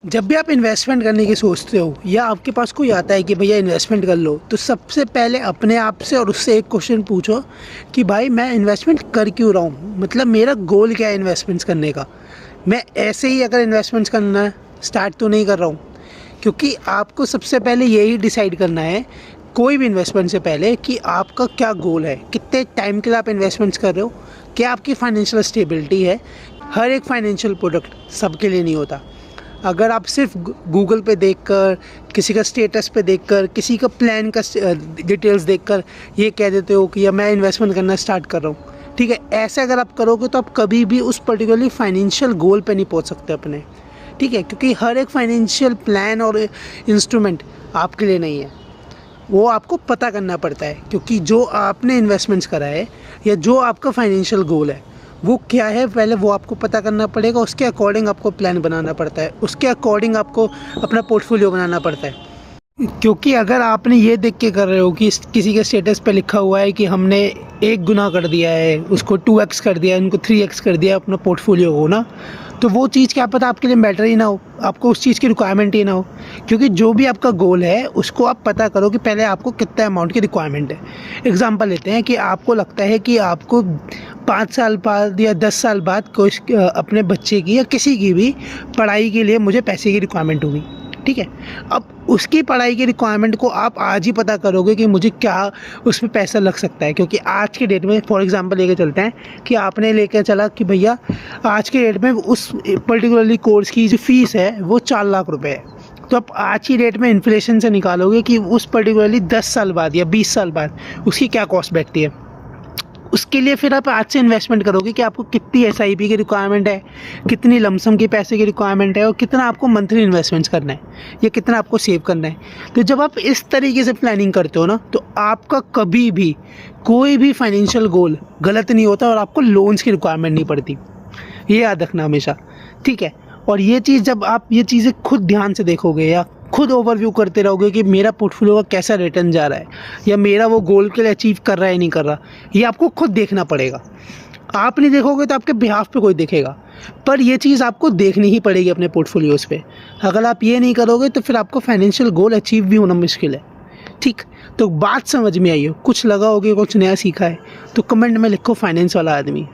जब भी आप इन्वेस्टमेंट करने की सोचते हो या आपके पास कोई आता है कि भैया इन्वेस्टमेंट कर लो, तो सबसे पहले अपने आप से और उससे एक क्वेश्चन पूछो कि भाई मैं इन्वेस्टमेंट कर क्यों रहा हूँ, मतलब मेरा गोल क्या है इन्वेस्टमेंट्स करने का। मैं ऐसे ही अगर इन्वेस्टमेंट्स करना स्टार्ट तो नहीं कर रहा हूँ, क्योंकि आपको सबसे पहले यही डिसाइड करना है कोई भी इन्वेस्टमेंट से पहले कि आपका क्या गोल है, कितने टाइम के लिए आप इन्वेस्टमेंट्स कर रहे हो, क्या आपकी फाइनेंशियल स्टेबिलिटी है। हर एक फाइनेंशियल प्रोडक्ट सबके लिए नहीं होता। अगर आप सिर्फ गूगल पे देखकर, किसी का स्टेटस पे देखकर, किसी का प्लान का डिटेल्स देखकर ये कह देते हो कि या मैं इन्वेस्टमेंट करना स्टार्ट कर रहा हूँ, ठीक है, ऐसे अगर आप करोगे तो आप कभी भी उस पर्टिकुलरली फाइनेंशियल गोल पे नहीं पहुँच सकते अपने, ठीक है, क्योंकि हर एक फाइनेंशियल प्लान और इंस्ट्रूमेंट आपके लिए नहीं है। वो आपको पता करना पड़ता है, क्योंकि जो आपने इन्वेस्टमेंट्स करा है या जो आपका फाइनेंशियल गोल है वो क्या है, पहले वो आपको पता करना पड़ेगा। उसके अकॉर्डिंग आपको प्लान बनाना पड़ता है, उसके अकॉर्डिंग आपको अपना पोर्टफोलियो बनाना पड़ता है। क्योंकि अगर आपने ये देख के कर रहे हो कि किसी के स्टेटस पे लिखा हुआ है कि हमने 1 गुना कर दिया है, उसको 2x कर दिया है, उनको 3x कर दिया अपना पोर्टफोलियो को ना, तो वो चीज़ क्या पता आपके लिए बेटर ही ना हो, आपको उस चीज़ की रिक्वायरमेंट ही ना हो। क्योंकि जो भी आपका गोल है उसको आप पता करो कि पहले आपको कितना अमाउंट की रिक्वायरमेंट है। एग्जांपल लेते हैं कि आपको लगता है कि आपको 5 साल बाद या 10 साल बाद कोई अपने बच्चे की या किसी की भी पढ़ाई के लिए मुझे पैसे की रिक्वायरमेंट होगी, ठीक है। अब उसकी पढ़ाई की रिक्वायरमेंट को आप आज ही पता करोगे कि मुझे क्या उसमें पैसा लग सकता है, क्योंकि आज के डेट में फॉर एग्जांपल लेके चलते हैं कि आपने लेकर चला कि भैया आज के डेट में उस पर्टिकुलरली कोर्स की जो फीस है वो 4 लाख रुपए है। तो आप आज की डेट में इन्फ्लेशन से निकालोगे कि उस पर्टिकुलरली 10 साल बाद या 20 साल बाद उसकी क्या कॉस्ट बैठती है। उसके लिए फिर आप आज से इन्वेस्टमेंट करोगे कि आपको कितनी एसआईपी की रिक्वायरमेंट है, कितनी लमसम की पैसे की रिक्वायरमेंट है, और कितना आपको मंथली इन्वेस्टमेंट्स करना है या कितना आपको सेव करना है। तो जब आप इस तरीके से प्लानिंग करते हो ना, तो आपका कभी भी कोई भी फाइनेंशियल गोल गलत नहीं होता और आपको लोन्स की रिक्वायरमेंट नहीं पड़ती। ये याद रखना हमेशा, ठीक है। और ये चीज़ जब आप ये चीज़ें खुद ध्यान से देखोगे या खुद ओवरव्यू करते रहोगे कि मेरा पोर्टफोलियो का कैसा रिटर्न जा रहा है या मेरा वो गोल के लिए अचीव कर रहा है नहीं कर रहा, ये आपको खुद देखना पड़ेगा। आप नहीं देखोगे तो आपके बिहाफ पे कोई देखेगा, पर ये चीज़ आपको देखनी ही पड़ेगी अपने पोर्टफोलियोज पे। अगर आप ये नहीं करोगे तो फिर आपको फाइनेंशियल गोल अचीव भी होना मुश्किल है, ठीक। तो बात समझ में आई हो, कुछ लगा होगा, कुछ नया सीखा है, तो कमेंट में लिखो फाइनेंस वाला आदमी।